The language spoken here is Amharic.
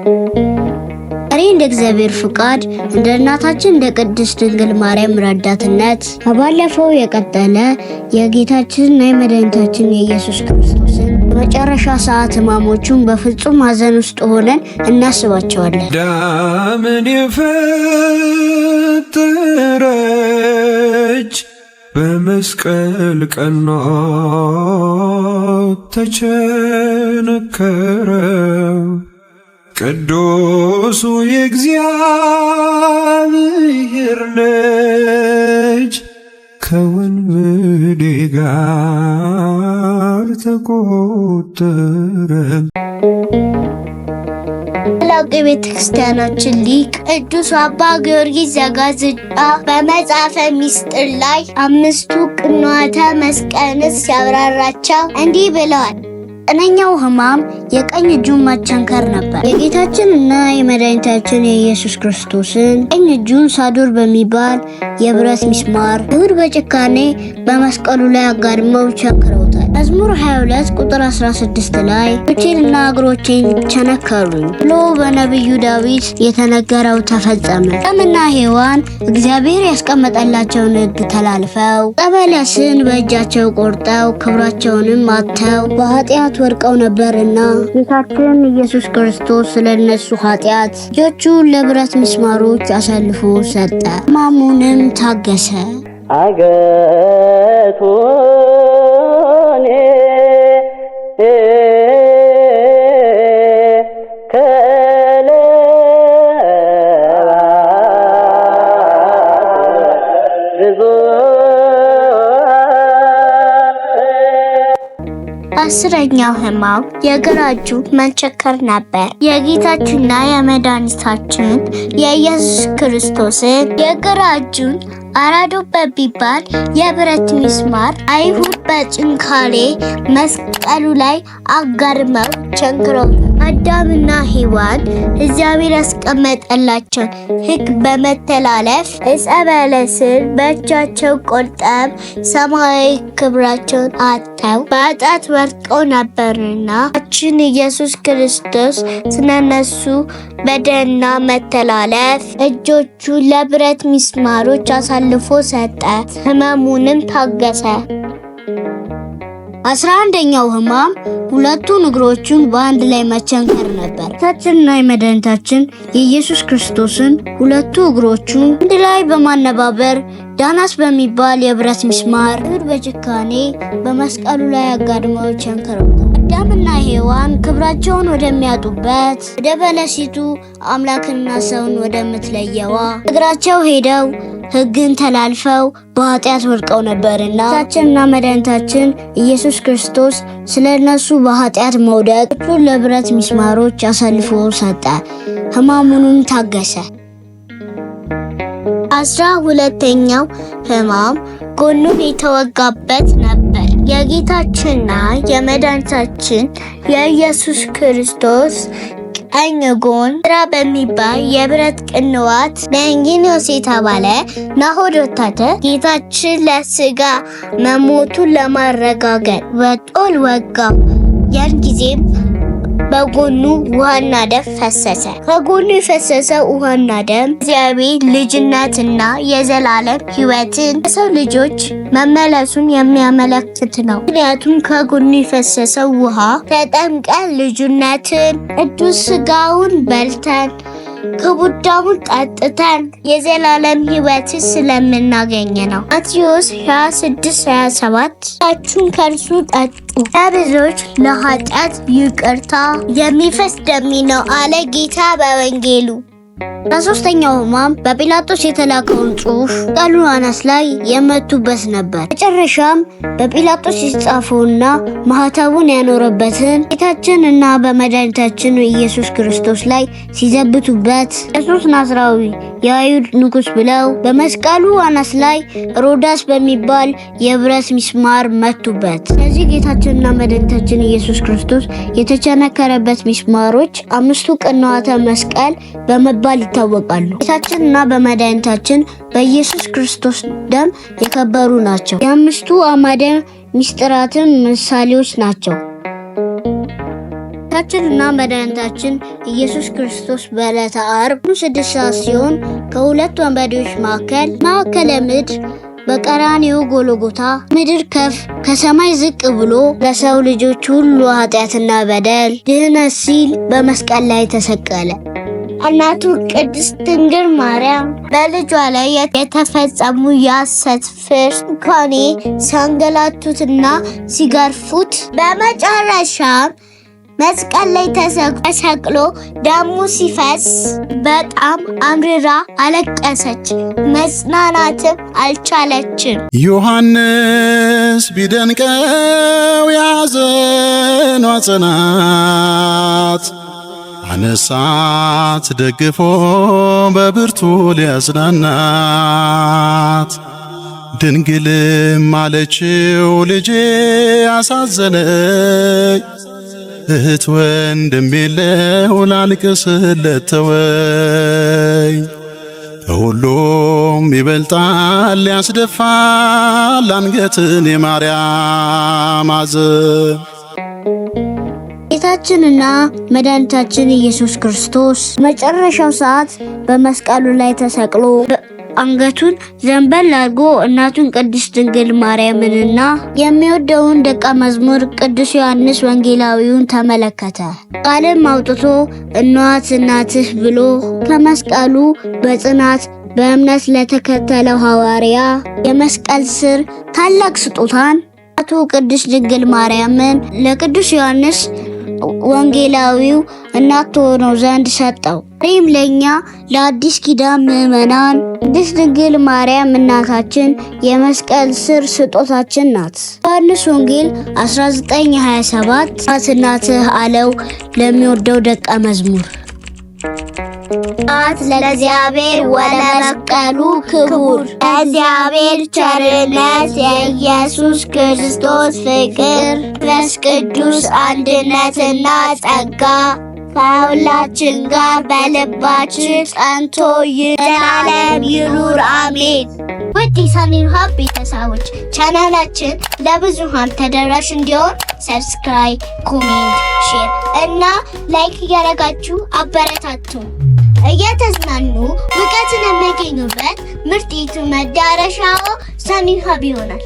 ዛሬ እንደ እግዚአብሔር ፍቃድ እንደ እናታችን እንደ ቅድስት ድንግል ማርያም ረዳትነት ከባለፈው የቀጠለ የጌታችንና የመድኃኒታችን የኢየሱስ ክርስቶስን መጨረሻ ሰዓት ሕማሞቹን በፍጹም ሐዘን ውስጥ ሆነን እናስባቸዋለን። ዳምን የፈጠረች በመስቀል ቀኖት ተቸነከረ ቅዱሱ የእግዚአብሔር ልጅ ከወንበዴ ጋር ተቆጠረ። ታላቁ የቤተክርስቲያናችን ሊቅ ቅዱስ አባ ጊዮርጊስ ዘጋስጫ በመጽሐፈ ምስጢር ላይ 5ቱ ቅንዋተ መስቀልን ሲያብራራቸው እንዲህ ብለዋል። ዘጠነኛው ሕማም የቀኝ እጁን መቸንከር ነበር። የጌታችን እና የመድኃኒታችን የኢየሱስ ክርስቶስን ቀኝ እጁን ሳዶር በሚባል የብረት ሚስማር አይሁድ በጭካኔ በመስቀሉ ላይ አጋድመው ቸንክረውታል። መዝሙር 22 ቁጥር 16 ላይ እጆቼንና እግሮቼን ቸነከሩኝ ብሎ በነቢዩ ዳዊት የተነገረው ተፈጸመ። አዳምና ሔዋን እግዚአብሔር ያስቀመጠላቸውን ሕግ ተላልፈው ዕፀ በለስን በእጃቸው ቆርጠው ክብራቸውንም አጥተው በኃጢአት ወድቀው ነበርና ጌታችን ኢየሱስ ክርስቶስ ስለነሱ ኃጢአት እጆቹን ለብረት ምስማሮች አሳልፎ ሰጠ፣ ሕማሙንም ታገሰ። አገቱን አስረኛው ሕማም የግራ እጁ መቸንከር ነበር። የጌታችንና የመድኃኒታችን የኢየሱስ ክርስቶስን የግራ እጁን አራዶ በሚባል የብረት ሚስማር አይሁድ በጭንካሬ መስቀሉ ላይ አጋድመው ቸንክረው አዳምና ሔዋን እግዚአብሔር ያስቀመጠላቸውን ሕግ በመተላለፍ ዕፀ በለስን በእጃቸው ቆርጠው ሰማያዊ ክብራቸውን አጥተው በኃጢአት ወድቀው ነበርና ጌታችን ኢየሱስ ክርስቶስ ስለነሱ በደልና መተላለፍ እጆቹን ለብረት ሚስማሮች አሳልፎ ሰጠ፣ ሕመሙንም ታገሰ። 11ኛው ሕማም ሁለቱን እግሮቹን በአንድ ላይ መቸንከር ነበር። ጌታችንና የመድኃኒታችን የኢየሱስ ክርስቶስን ሁለቱ እግሮቹን አንድ ላይ በማነባበር ዳናስ በሚባል የብረት ሚስማር አይሁድ በጭካኔ በመስቀሉ ላይ አጋድመው ቸንክረውታል። አዳምና ሔዋን ክብራቸውን ወደሚያጡበት ወደ በለሲቱ አምላክና ሰውን ወደምትለየዋ እግራቸው ሄደው ሕግን ተላልፈው በኃጢአት ወድቀው ነበርና ጌታችንና መድኃኒታችን ኢየሱስ ክርስቶስ ስለነሱ በኃጢአት መውደቅ እጁን ለብረት ሚስማሮች አሳልፎ ሰጠ፣ ሕማሙንም ታገሰ። 12ኛው ሕማም ጎኑን የተወጋበት ነበር። የጌታችንና የመድኃኒታችን የኢየሱስ ክርስቶስ ቀኝ ጎን ግራ በሚባል የብረት ቅንዋት ለንጊኖስ የተባለ ናሆድ ወታደር ጌታችን ለስጋ መሞቱን ለማረጋገጥ በጦር ወጋው። ያን ጊዜም በጎኑ ውሃና ደም ፈሰሰ። ከጎኑ የፈሰሰ ውሃና ደም እግዚአብሔር ልጅነትና የዘላለም ሕይወትን ለሰው ልጆች መመለሱን የሚያመለክት ነው። ምክንያቱም ከጎኑ የፈሰሰው ውሃ ተጠምቀን ልጅነትን ቅዱስ ሥጋውን በልተን ክቡር ደሙን ጠጥተን የዘላለም ሕይወትን ስለምናገኝ ነው። ማቴዎስ 26:27 ታችሁን ከእርሱ ጠጡ ለብዙዎች ለኃጢአት ይቅርታ የሚፈስ ደሜ ነው አለ ጌታ በወንጌሉ። 13ኛው ሕማም በጲላጦስ የተላከውን ጽሑፍ መስቀሉ አናት ላይ የመቱበት ነበር። መጨረሻም በጲላጦስ የተጻፈውና ማህተቡን ያኖረበትን ጌታችንና በመድኃኒታችን ኢየሱስ ክርስቶስ ላይ ሲዘብቱበት ኢየሱስ ናዝራዊ የአይሁድ ንጉሥ ብለው በመስቀሉ አናት ላይ ሮዳስ በሚባል የብረት ሚስማር መቱበት። ስለዚህ ጌታችንና መድኃኒታችን ኢየሱስ ክርስቶስ የተቸነከረበት ሚስማሮች 5ቱ ቅንዋተ መስቀል በመባል ይታወቃሉ። ጌታችንና በመድኃኒታችን በኢየሱስ ክርስቶስ ደም የከበሩ ናቸው። የ5ቱ አዕማደ ምስጢራትም ምሳሌዎች ናቸው። ጌታችንና መድኃኒታችን ኢየሱስ ክርስቶስ በዕለተ ዓርብ 6 ሰዓት ሲሆን ከሁለት ወንበዴዎች ማዕከለ ምድር በቀራንዮ ጎልጎታ ምድር ከሰማይ ዝቅ ብሎ ለሰው ልጆች ሁሉ ኃጢአትና በደል ድህነት ሲል በመስቀል ላይ ተሰቀለ። እናቱ ቅድስት ድንግል ማርያም በልጇ ላይ የተፈጸሙ የሐሰት ፍርድ ሲያንገላቱትና ሲገርፉት በመጨረሻም መስቀል ላይ ተሰቅሎ ደሙ ሲፈስ በጣም አምርራ አለቀሰች፣ መጽናናትም አልቻለችም። ዮሐንስ ቢደንቀው ያዘኗ ጽናት አነሳት ደግፎ በብርቱ ሊያጽናናት። ድንግልም አለችው ልጄ አሳዘነኝ፣ እህት ወንድም የለው ላልቅስለት ተወኝ። ከሁሉም ይበልጣል ያስደፋል አንገትን የማርያም ሐዘን። ጌታችንና መድኃኒታችን ኢየሱስ ክርስቶስ መጨረሻው ሰዓት በመስቀሉ ላይ ተሰቅሎ አንገቱን ዘንበል አድርጎ እናቱን ቅድስት ድንግል ማርያምንና የሚወደውን ደቀ መዝሙር ቅዱስ ዮሐንስ ወንጌላዊውን ተመለከተ። ቃልም አውጥቶ እነኋት እናትህ ብሎ ከመስቀሉ በጽናት በእምነት ለተከተለው ሐዋርያ የመስቀል ስር ታላቅ ስጦታን እናቱ ቅድስት ድንግል ማርያምን ለቅዱስ ዮሐንስ ወንጌላዊው እናት ትሆነው ዘንድ ሰጠው። ዛሬም ለእኛ ለአዲስ ኪዳን ምዕመናን ቅድስት ድንግል ማርያም እናታችን የመስቀል ስር ስጦታችን ናት። ዮሐንስ ወንጌል 19:27 እናትህ አለው ለሚወደው ደቀ መዝሙር። ለእግዚአብሔር ወለመስቀሉ ክቡር እግዚአብሔር ቸርነት የኢየሱስ ክርስቶስ ፍቅር መንፈስ ቅዱስ አንድነትና ጸጋ ከሁላችን ጋር በልባችን ጸንቶ ለዘላለም ይኑር አሜን። ውድ የሳኒር ሀብ ቤተሰቦች ቻናላችን ለብዙሃን ተደራሽ እንዲሆን ሰብስክራይብ፣ ኮሜንት፣ ሼር እና ላይክ እያደረጋችሁ አበረታቱ። እየተዝናኑ እውቀትን የሚያገኙበት ምርጥ ዩቲዩብ መዳረሻው ሳኒር ሀብ ይሆናል።